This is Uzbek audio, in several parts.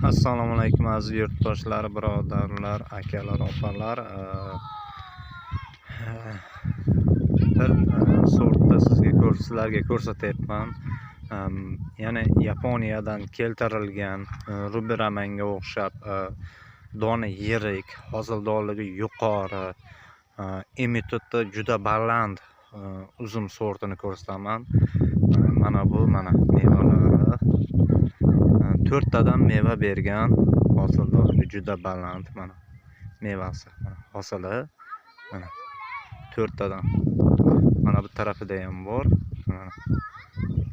Assalomu alaykum aziz yurtdoshlar, birodarlar, akalar, opalar. Bir sortda sizlarga ko'rsatyapman. Ya'ni Yaponiyadan keltirilgan rubiramanga o'xshab dona yirik, hosildorligi yuqori, imitati juda baland uzum sortini ko'rsataman. Mana bu mevalari 4 tadan meva bergan, hosildorligi juda baland. Mana mevasi, hosili mana 4 tadan. Mana bu tarafida ham bor.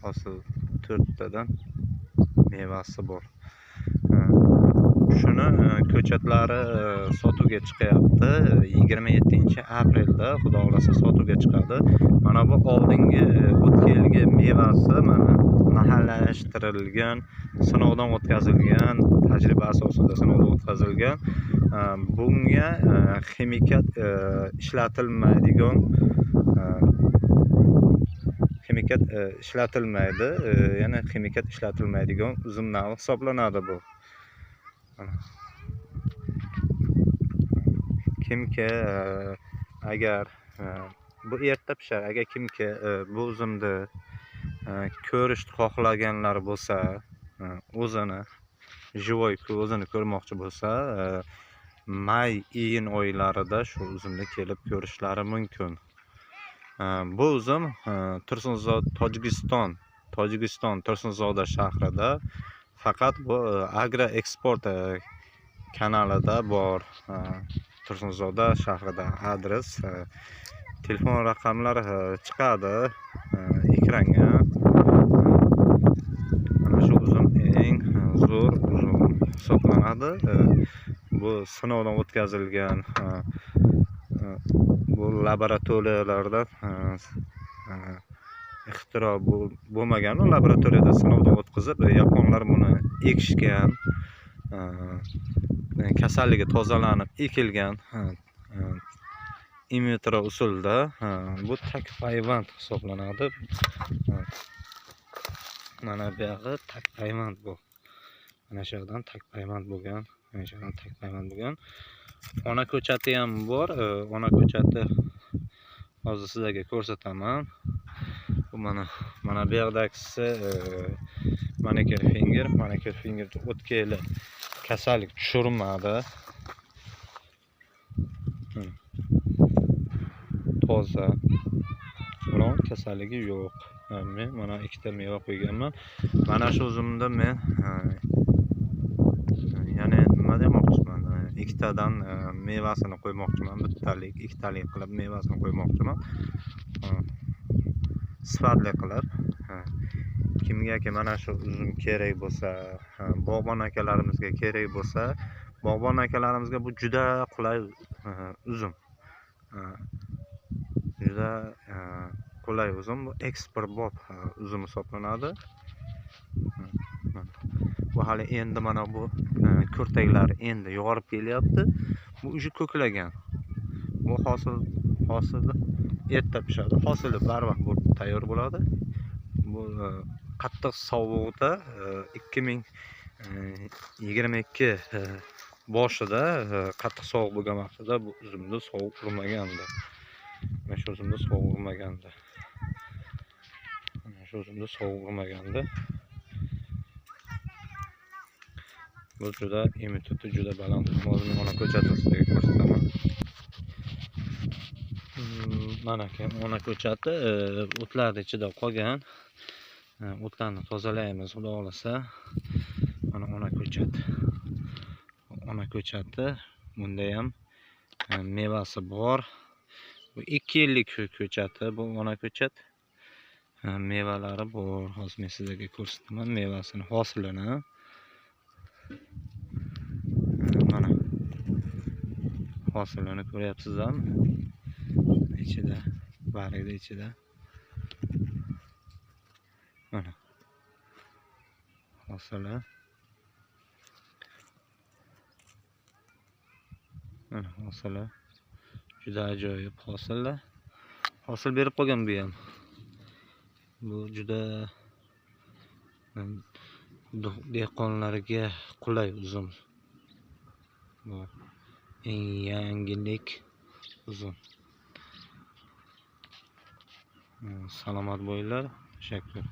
Hosil 4 tadan mevasi bor. Shuni ko'chatlari sotuvga chiqyapti. 27-aprelda xudo xolasa sotuvga chiqadi. Mana bu oldingi o'tgan yilgi mevasi, mana mahallashtirilgan, sinovdan o'tkazilgan, tajriba asosida sinovdan o'tkazilgan. Bunga ximikat ishlatilmaydi. Yana ximikat ishlatilmaydigan uzum navi hisoblanadi bu. Kimki agar bu erta pishar, agar kimki bu uzumni ko'rishni xohlaganlar bo'lsa, o'zini живой o'zini ko'rmoqchi bo'lsa, may-iyun oylarida shu uzumni kelib ko'rishlari mumkin. Bu uzum Tojikiston Tursunzoda shahrida, faqat bu Agro Export kanalida bor. Tursunzoda shahrida adres, telefon raqamlari chiqadi ekranga. Mana shu uzum eng zo'r uzum hisoblanadi. Bu sinovdan o'tkazilgan, bu laboratoriyalarda ixtiro bo'lmagan, laboratoriyada sinovdan o'tkazib, yaponlar buni ekishgan, kasalligi tozalanib ekilgan imitro usulda. Bu takpayvand hisoblanadi. Mana bu yog'i takpayvand bu. Mana shu yerdan takpayvand bo'lgan, mana shu yerdan takpayvand bo'lgan. Ona ko'chati ham bor. Ona ko'chati hozir sizlarga ko'rsataman. Bu mana bu yerdagisi manikir finger o'tgan yili kasallik tushirmadi. Toza. Biroq kasalligi yo'q. Men mana ikkita meva qo'yganman. Mana shu uzumda men ya'ni nima demoqchiman? Ikkitadan mevasini qo'ymoqchiman. Ikkitalik qilib mevasini qo'ymoqchiman. Sifatli qilib. Kimgaki mana shu uzum kerak bo'lsa, bog'bon akalarimizga kerak bo'lsa, bog'bon akalarimizga bu juda qulay uzum. Juda qulay uzum. Bu eksportbop uzum hisoblanadi. Bu hali endi mana bu ko'rtaklari endi yorib kelyapti. Bu uji ko'klagan. Bu hosili erta pishadi. Hosili barvaqt tayyor bo'ladi. Bu qattiq sovuqda 2022 boshida qattiq sovuq bo'lgan vaqtida bu uzumni sovuq urmagandi. Mana shu uzumni sovuq urmagandi. Bu juda imitati juda baland. Hozir ona ko'chatini ko'rsataman. Mana ona ko'chati o'tlarning ichida qolgan. O'tlarni tozalaymiz xudo xolasa. Mana ona ko'chati. Bunda ham mevasi bor. Bu 2 yillik ko'chati, bu ona ko'chat. Mevalari bor. Hozir men sizlarga ko'rsataman mevasini, hosilini. Mana hosilini ko'ryapsizlarmi? Ichida, bargida ichida. Mana hosili. Mana hosili. Juda ajoyib hosillar. Hosil berib qolgan bu ham. Bu juda dehqonlarga qulay uzum. Bu eng yangilik uzum. Salomat bo'linglar. Tashakkur.